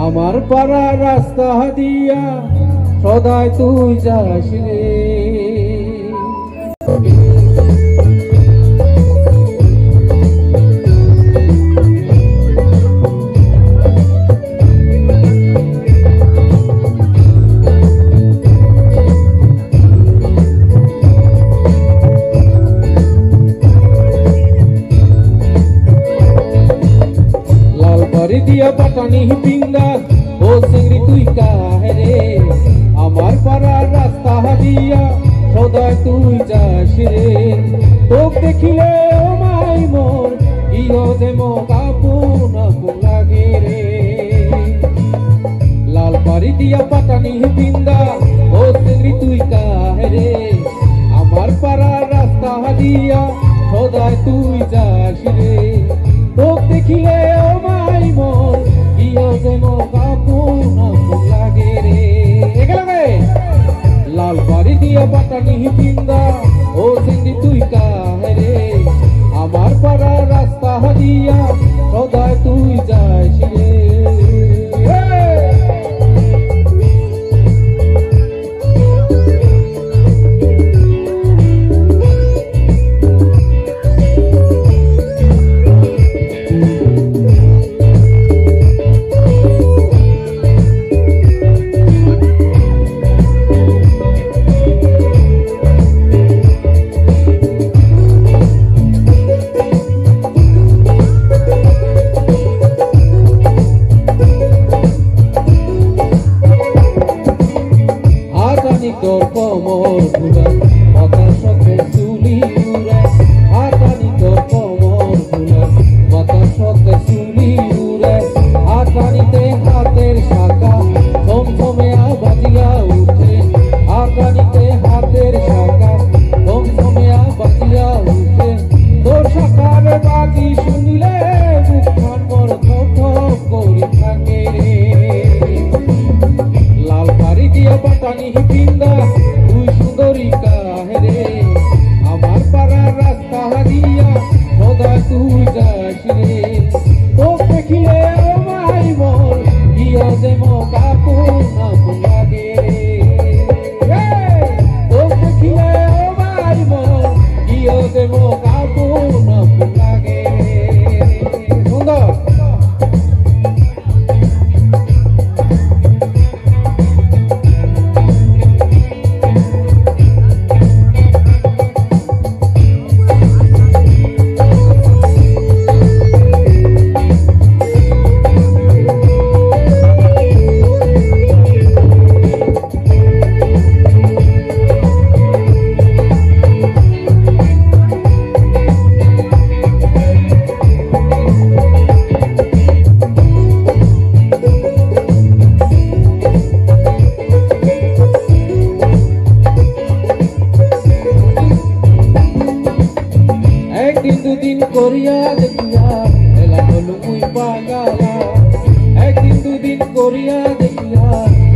আমার পাড়া রাস্তা দিয়া সদাই তুই যাস রে। লালবাড়ি দিয়া পাটানি পিঙ্গা ও সিংড়ি তুই কাহে রে, আমার পাড়ার রাস্তা দিয়া সদাই তুই যাস রে। তোক দেখিলে ও মাই মোর ইহ যে মোক আপন আপন লাগে রে। লালবাড়ি দিয়া পাটানি পিঙ্গা ও সিংড়ি তুই কাহে রে, আমার পাড়ার রাস্তা দিয়া সদাই তুই যাস রে। তোক দেখিলে ও মাই মোর ইহ যে মোক আপন আপন লাগে রে। একেলগে লালবাড়ি দিয়া পাটানি পিঙ্গা ও সিংড়ি তুই কাহে রে, আমার পাড়ার রাস্তা দিয়া সদাই তুই যাস রে। তোর কোমর ভুলা মাথার সাথে চুলি উড়ে, আটানি তোর কোমর ভুলা মাথার সাথে চুলি উড়ে। আটানিতে হাতের শাখা থমথমে বাজিয়া উঠে, আটানিতে হাতের শাখা থমথমে বাজিয়া উঠে। তোর শাখার বাজি শুনিলে মুখখান মোর থপ থপ করি থাকে রে। লালবাড়ি দিয়া পাটানি পিঙ্গা তুই সুন্দরী কাহে রে, আমার পাড়ার রাস্তা দিয়া সদাই তুই যাস রে। তোক দেখিলে ও মাই মোর ইহ যে মোক আপন আপন লাগে রে। তোক দেখিলে ও মাই মোর ইহ যে মোক আপন আপন লাগে রে। সুন্দর একদিন দুদিন করিয়া দেখিয়া এলা হলো মুই পাগালা। একদিন দুদিন করিয়া দেখিয়া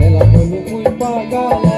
এলা হলো মুই পাগালা।